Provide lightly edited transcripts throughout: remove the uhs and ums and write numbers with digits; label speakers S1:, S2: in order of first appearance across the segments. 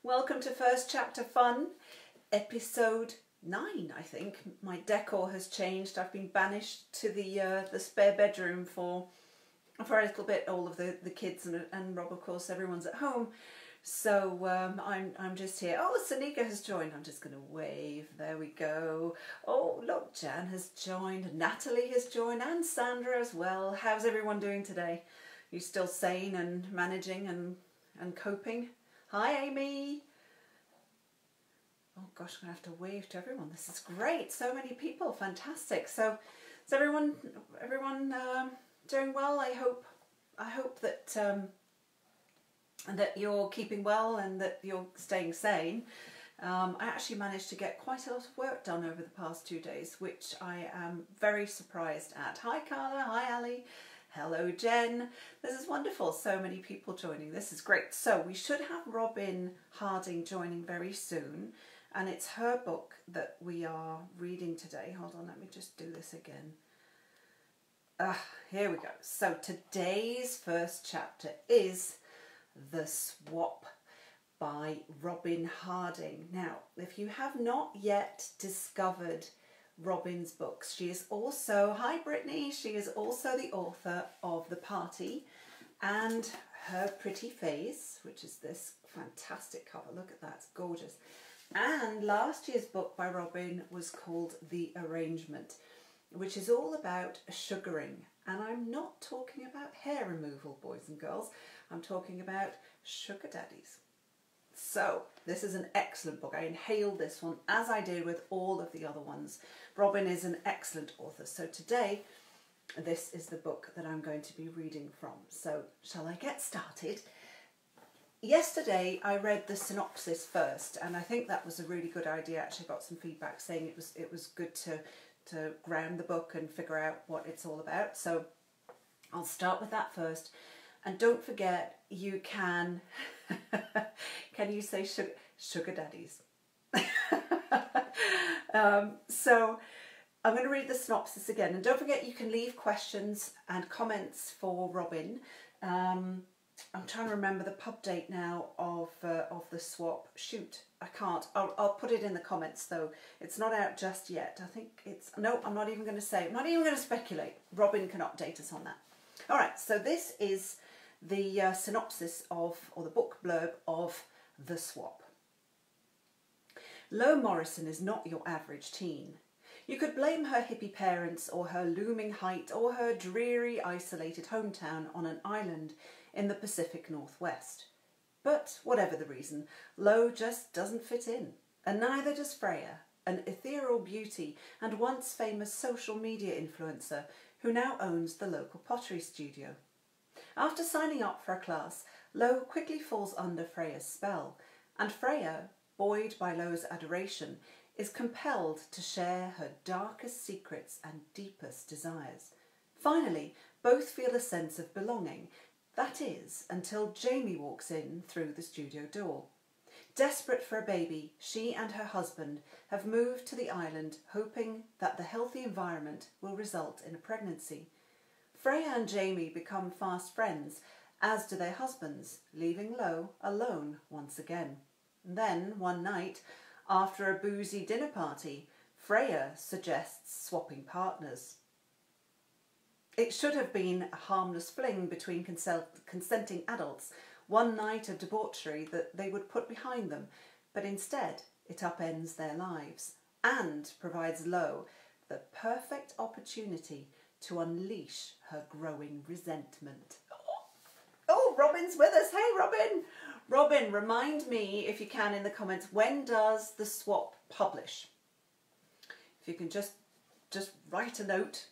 S1: Welcome to First Chapter Fun, episode 9, I think. My decor has changed. I've been banished to the spare bedroom for a little bit. All of the kids and Rob, of course, everyone's at home. So I'm just here. Oh, Sanika has joined. I'm just going to wave. There we go. Oh, look, Jan has joined. Natalie has joined and Sandra as well. How's everyone doing today? You still sane and managing and coping? Hi, Amy. Oh gosh, I'm going to have to wave to everyone. This is great. So many people. Fantastic. So is everyone doing well? I hope that that you're keeping well and that you're staying sane. I actually managed to get quite a lot of work done over the past 2 days, which I am very surprised at. Hi, Carla. Hi, Ali. Hello, Jen. This is wonderful. So many people joining. This is great. So we should have Robyn Harding joining very soon. And it's her book that we are reading today. Hold on, let me just do this again. Here we go. So today's first chapter is The Swap by Robyn Harding. Now, if you have not yet discovered Robyn's books, she is also, hi Brittany, she is also the author of The Party and Her Pretty Face, which is this fantastic cover. Look at that, it's gorgeous. And last year's book by Robyn was called The Arrangement, which is all about sugaring. And I'm not talking about hair removal, boys and girls. I'm talking about sugar daddies. So this is an excellent book. I inhaled this one as I did with all of the other ones. Robyn is an excellent author. So today, this is the book that I'm going to be reading from. So shall I get started? Yesterday I read the synopsis first, and I think that was a really good idea. Actually got some feedback saying it was good to ground the book and figure out what it's all about. So I'll start with that first. And don't forget, you can you say sugar daddies? So I'm going to read the synopsis again, and don't forget you can leave questions and comments for Robyn. I'm trying to remember the pub date now of the swap. Shoot, I can't. I'll put it in the comments though. It's not out just yet. I think it's, no, I'm not even going to say. I'm not even going to speculate. Robyn can update us on that. All right, so this is the synopsis of, or the book blurb of The Swap. Lo Morrison is not your average teen. You could blame her hippie parents or her looming height or her dreary, isolated hometown on an island in the Pacific Northwest. But whatever the reason, Lo just doesn't fit in. And neither does Freya, an ethereal beauty and once famous social media influencer who now owns the local pottery studio. After signing up for a class, Lo quickly falls under Freya's spell, and Freya, buoyed by Lo's adoration, is compelled to share her darkest secrets and deepest desires. Finally, both feel a sense of belonging. That is, until Jamie walks in through the studio door. Desperate for a baby, she and her husband have moved to the island, hoping that the healthy environment will result in a pregnancy. Freya and Jamie become fast friends, as do their husbands, leaving Lo alone once again. And then, one night, after a boozy dinner party, Freya suggests swapping partners. It should have been a harmless fling between consenting adults, one night of debauchery that they would put behind them, but instead it upends their lives and provides Lo the perfect opportunity to unleash her growing resentment. Oh, Robyn's with us. Hey, Robyn. Robyn, remind me, if you can, in the comments, when does The Swap publish? If you can just write a note,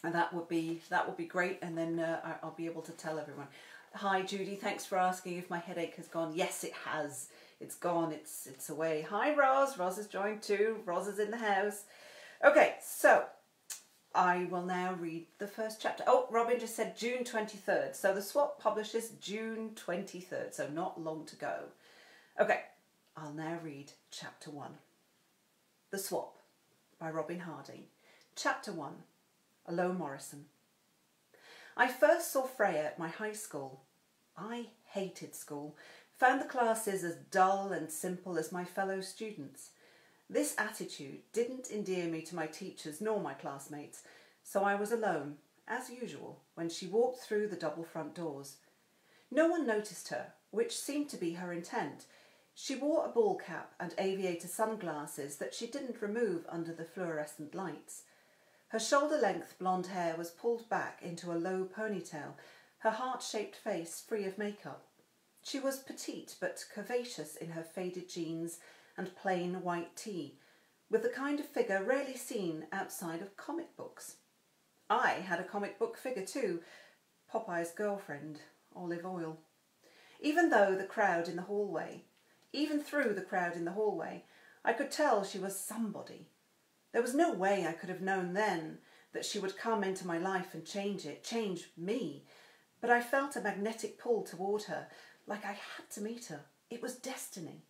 S1: and that would be great, and then I'll be able to tell everyone. Hi, Judy. Thanks for asking if my headache has gone. Yes, it has. It's gone. It's away. Hi, Roz. Roz has joined too. Roz is in the house. Okay, so I will now read the first chapter. Oh, Robyn just said June 23rd. So The Swap publishes June 23rd, so not long to go. Okay, I'll now read chapter 1. The Swap by Robyn Harding. Chapter 1. Lo Morrison. I first saw Freya at my high school. I hated school, found the classes as dull and simple as my fellow students. This attitude didn't endear me to my teachers nor my classmates, so I was alone, as usual, when she walked through the double front doors. No one noticed her, which seemed to be her intent. She wore a ball cap and aviator sunglasses that she didn't remove under the fluorescent lights. Her shoulder-length blonde hair was pulled back into a low ponytail, her heart-shaped face free of makeup. She was petite but curvaceous in her faded jeans and plain white tee, with the kind of figure rarely seen outside of comic books. I had a comic book figure too, Popeye's girlfriend, Olive Oil. Even through the crowd in the hallway, I could tell she was somebody. There was no way I could have known then that she would come into my life and change me, but I felt a magnetic pull toward her, like I had to meet her. It was destiny.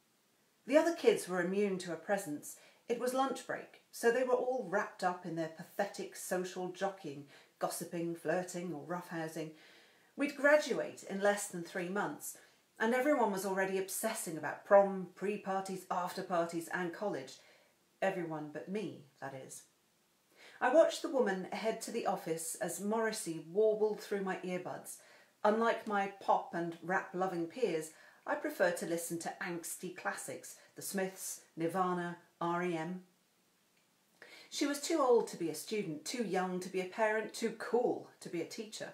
S1: The other kids were immune to her presence. It was lunch break, so they were all wrapped up in their pathetic social jockeying, gossiping, flirting or roughhousing. We'd graduate in less than 3 months, and everyone was already obsessing about prom, pre-parties, after-parties and college. Everyone but me, that is. I watched the woman head to the office as Morrissey warbled through my earbuds. Unlike my pop and rap-loving peers, I prefer to listen to angsty classics, the Smiths, Nirvana, R.E.M. She was too old to be a student, too young to be a parent, too cool to be a teacher.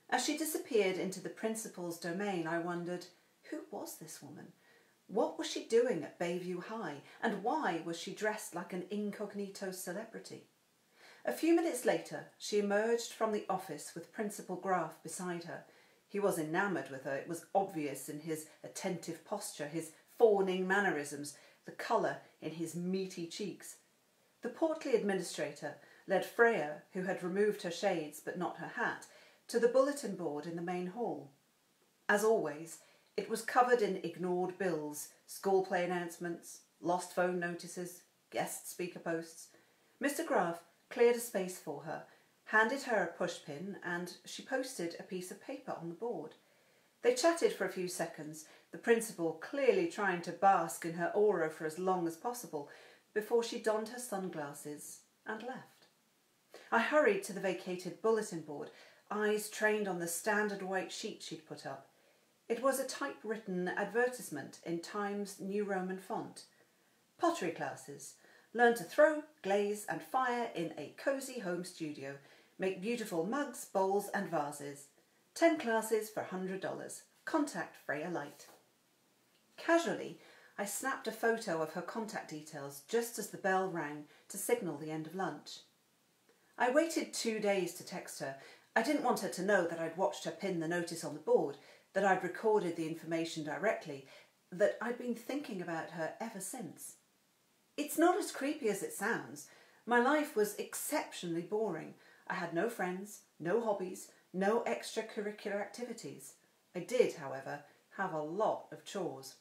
S1: As she disappeared into the principal's domain, I wondered, who was this woman? What was she doing at Bayview High, and why was she dressed like an incognito celebrity? A few minutes later, she emerged from the office with Principal Graff beside her. He was enamoured with her. It was obvious in his attentive posture, his fawning mannerisms, the colour in his meaty cheeks. The portly administrator led Freya, who had removed her shades but not her hat, to the bulletin board in the main hall. As always, it was covered in ignored bills, school play announcements, lost phone notices, guest speaker posts. Mr. Graff cleared a space for her, handed her a pushpin, and she posted a piece of paper on the board. They chatted for a few seconds, the principal clearly trying to bask in her aura for as long as possible, before she donned her sunglasses and left. I hurried to the vacated bulletin board, eyes trained on the standard white sheet she'd put up. It was a typewritten advertisement in Times New Roman font. Pottery classes. Learn to throw, glaze and fire in a cosy home studio. Make beautiful mugs, bowls and vases. 10 classes for $100. Contact Freya Light. Casually, I snapped a photo of her contact details just as the bell rang to signal the end of lunch. I waited 2 days to text her. I didn't want her to know that I'd watched her pin the notice on the board, that I'd recorded the information directly, that I'd been thinking about her ever since. It's not as creepy as it sounds. My life was exceptionally boring. I had no friends, no hobbies, no extracurricular activities. I did, however, have a lot of chores.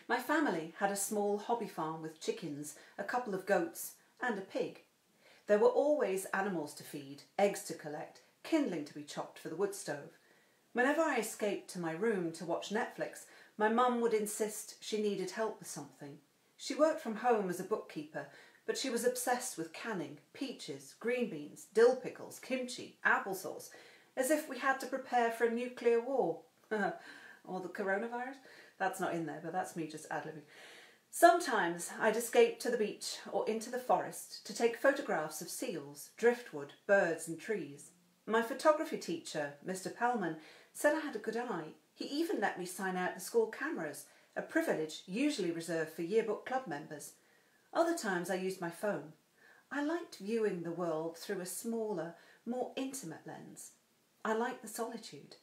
S1: My family had a small hobby farm with chickens, a couple of goats and a pig. There were always animals to feed, eggs to collect, kindling to be chopped for the wood stove. Whenever I escaped to my room to watch Netflix, my mum would insist she needed help with something. She worked from home as a bookkeeper, but she was obsessed with canning, peaches, green beans, dill pickles, kimchi, applesauce, as if we had to prepare for a nuclear war. Or the coronavirus? That's not in there, but that's me just ad-libbing. Sometimes I'd escape to the beach or into the forest to take photographs of seals, driftwood, birds and trees. My photography teacher, Mr. Pellman, said I had a good eye. He even let me sign out the school cameras, a privilege usually reserved for yearbook club members. Other times I used my phone. I liked viewing the world through a smaller, more intimate lens. I liked the solitude.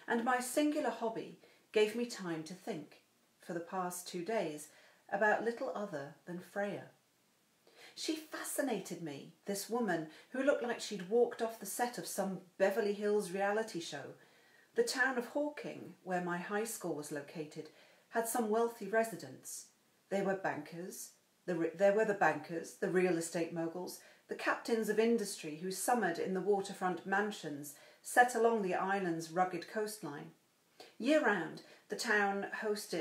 S1: And my singular hobby gave me time to think, for the past 2 days, about little other than Freya. She fascinated me, this woman who looked like she'd walked off the set of some Beverly Hills reality show. The town of Hawking, where my high school was located, had some wealthy residents. There were the bankers, the real estate moguls, the captains of industry who summered in the waterfront mansions set along the island's rugged coastline. Year-round, the town housed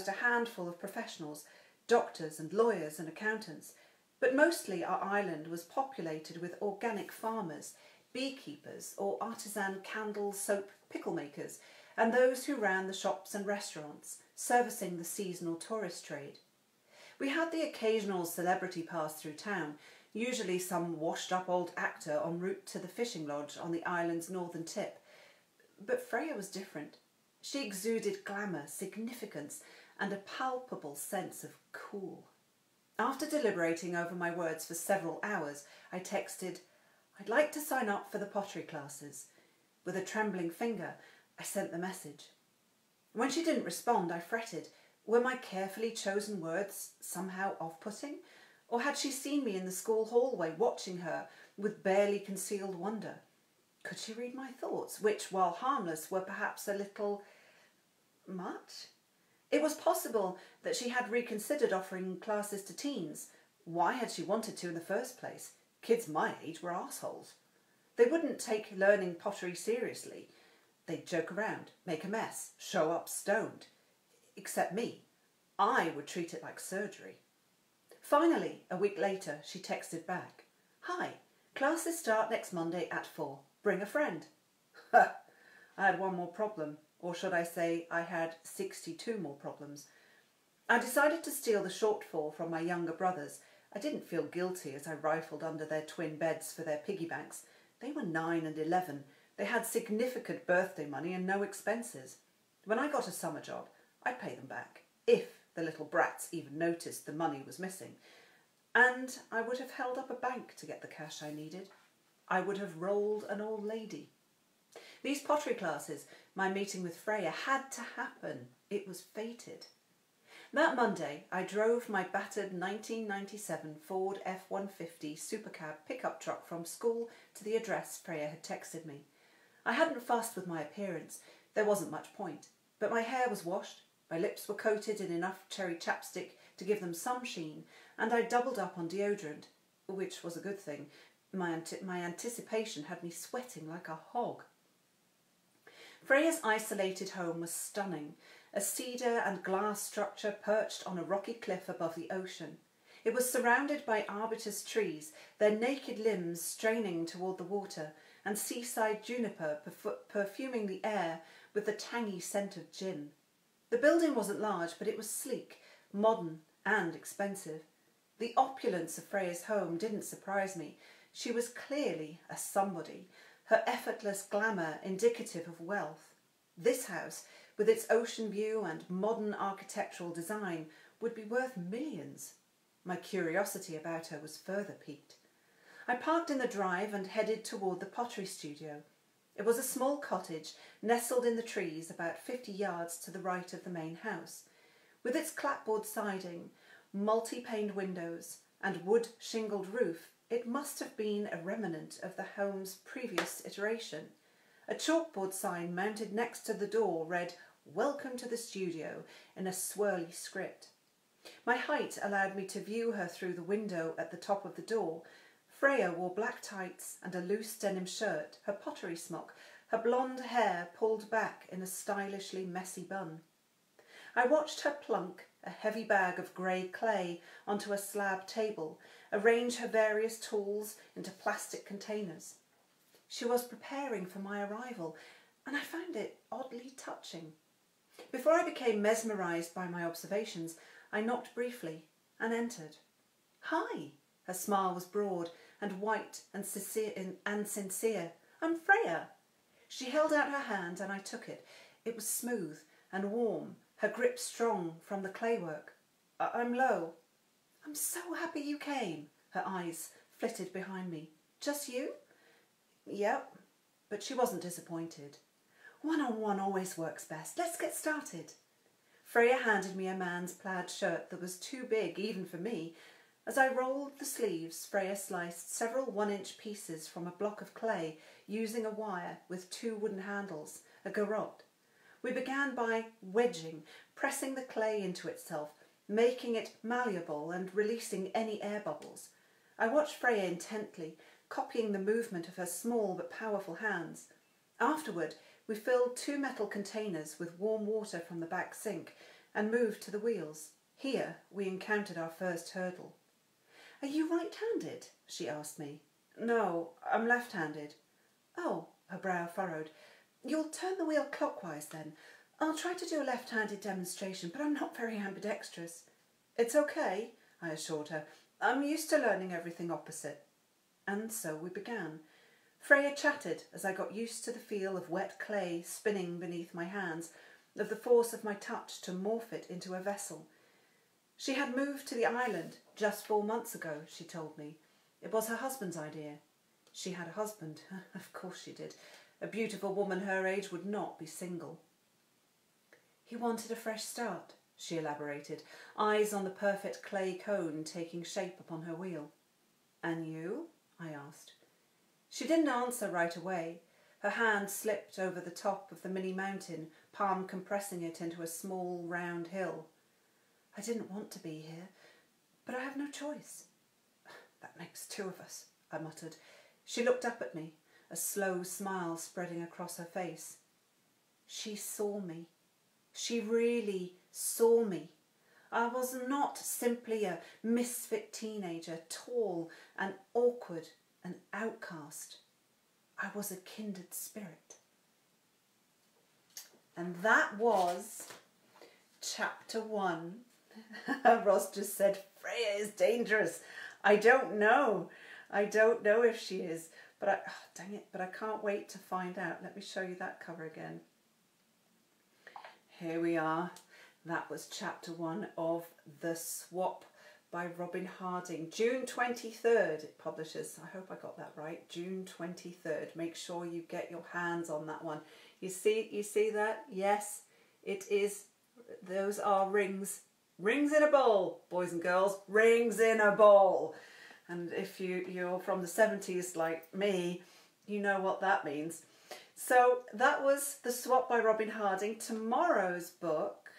S1: a handful of professionals, doctors and lawyers and accountants, but mostly our island was populated with organic farmers, beekeepers or artisan candle soap pickle makers, and those who ran the shops and restaurants, servicing the seasonal tourist trade. We had the occasional celebrity pass through town, usually some washed-up old actor en route to the fishing lodge on the island's northern tip. But Freya was different. She exuded glamour, significance, and a palpable sense of cool. After deliberating over my words for several hours, I texted, "I'd like to sign up for the pottery classes." With a trembling finger, I sent the message. When she didn't respond, I fretted. Were my carefully chosen words somehow off-putting? Or had she seen me in the school hallway watching her with barely concealed wonder? Could she read my thoughts, which, while harmless, were perhaps a little much? It was possible that she had reconsidered offering classes to teens. Why had she wanted to in the first place? Kids my age were assholes. They wouldn't take learning pottery seriously. They'd joke around, make a mess, show up stoned. Except me. I would treat it like surgery. Finally, a week later, she texted back, "Hi, classes start next Monday at 4. Bring a friend." I had one more problem, or should I say I had 62 more problems. I decided to steal the shortfall from my younger brothers. I didn't feel guilty as I rifled under their twin beds for their piggy banks. They were 9 and 11. They had significant birthday money and no expenses. When I got a summer job, I'd pay them back, if the little brats even noticed the money was missing. And I would have held up a bank to get the cash I needed. I would have rolled an old lady. These pottery classes, my meeting with Freya, had to happen. It was fated. That Monday, I drove my battered 1997 Ford F-150 supercab pickup truck from school to the address Freya had texted me. I hadn't fussed with my appearance. There wasn't much point. But my hair was washed, my lips were coated in enough cherry chapstick to give them some sheen, and I doubled up on deodorant, which was a good thing. My anticipation had me sweating like a hog. Freya's isolated home was stunning, a cedar and glass structure perched on a rocky cliff above the ocean. It was surrounded by arbutus trees, their naked limbs straining toward the water, and seaside juniper perfuming the air with the tangy scent of gin. The building wasn't large, but it was sleek, modern, and expensive. The opulence of Freya's home didn't surprise me. She was clearly a somebody, her effortless glamour indicative of wealth. This house, with its ocean view and modern architectural design, would be worth millions. My curiosity about her was further piqued. I parked in the drive and headed toward the pottery studio. It was a small cottage nestled in the trees about 50 yards to the right of the main house. With its clapboard siding, multi-paned windows, and wood-shingled roof, it must have been a remnant of the home's previous iteration. A chalkboard sign mounted next to the door read, "Welcome to the studio," in a swirly script. My height allowed me to view her through the window at the top of the door. Freya wore black tights and a loose denim shirt, her pottery smock, her blonde hair pulled back in a stylishly messy bun. I watched her plunk a heavy bag of grey clay onto a slab table, arrange her various tools into plastic containers. She was preparing for my arrival, and I found it oddly touching. Before I became mesmerised by my observations, I knocked briefly and entered. "Hi!" Her smile was broad and white and sincere. "I'm Freya." She held out her hand and I took it. It was smooth and warm, her grip strong from the claywork. "I'm Lo." "I'm so happy you came." Her eyes flitted behind me. "Just you?" "Yep." But she wasn't disappointed. "One-on-one always works best. Let's get started." Freya handed me a man's plaid shirt that was too big even for me. As I rolled the sleeves, Freya sliced several 1-inch pieces from a block of clay using a wire with 2 wooden handles, a garrote. We began by wedging, pressing the clay into itself, making it malleable and releasing any air bubbles. I watched Freya intently, copying the movement of her small but powerful hands. Afterward, we filled 2 metal containers with warm water from the back sink and moved to the wheels. Here we encountered our first hurdle. "Are you right-handed?" she asked me. "No, I'm left-handed." "Oh," her brow furrowed. "You'll turn the wheel clockwise then. I'll try to do a left-handed demonstration, but I'm not very ambidextrous." "It's okay," I assured her. "I'm used to learning everything opposite." And so we began. Freya chatted as I got used to the feel of wet clay spinning beneath my hands, of the force of my touch to morph it into a vessel. She had moved to the island just 4 months ago, she told me. It was her husband's idea. She had a husband. Of course she did. A beautiful woman her age would not be single. "He wanted a fresh start," she elaborated, eyes on the perfect clay cone taking shape upon her wheel. "And you?" I asked. She didn't answer right away. Her hand slipped over the top of the mini mountain, palm compressing it into a small round hill. "I didn't want to be here, but I have no choice." "That makes 2 of us," I muttered. She looked up at me, a slow smile spreading across her face. She saw me. She really saw me. I was not simply a misfit teenager, tall and awkward, an outcast. I was a kindred spirit. And that was chapter 1. Ross just said, "Freya is dangerous." I don't know. I don't know if she is. But dang it, but I can't wait to find out. Let me show you that cover again. Here we are. That was chapter 1 of The Swap by Robyn Harding. June 23rd it publishes. I hope I got that right. June 23rd. Make sure you get your hands on that one. You see that? Yes, it is. Those are rings. Rings in a bowl, boys and girls. Rings in a bowl. And if you're from the 70s like me, you know what that means. So that was The Swap by Robyn Harding. Tomorrow's book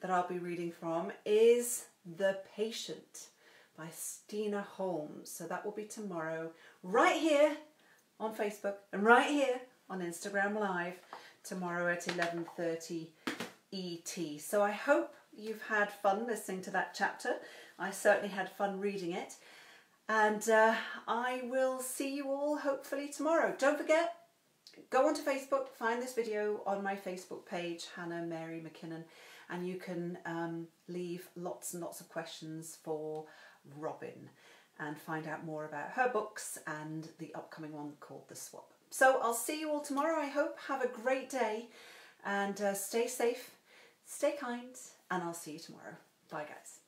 S1: that I'll be reading from is The Patient by Stina Holmes. So that will be tomorrow, right here on Facebook and right here on Instagram Live, tomorrow at 11:30 ET. So I hope you've had fun listening to that chapter. I certainly had fun reading it. And I will see you all hopefully tomorrow. Don't forget, go onto Facebook, find this video on my Facebook page, Hannah Mary McKinnon, and you can leave lots and lots of questions for Robyn and find out more about her books and the upcoming one called The Swap. So I'll see you all tomorrow, I hope. Have a great day and stay safe, stay kind, and I'll see you tomorrow. Bye, guys.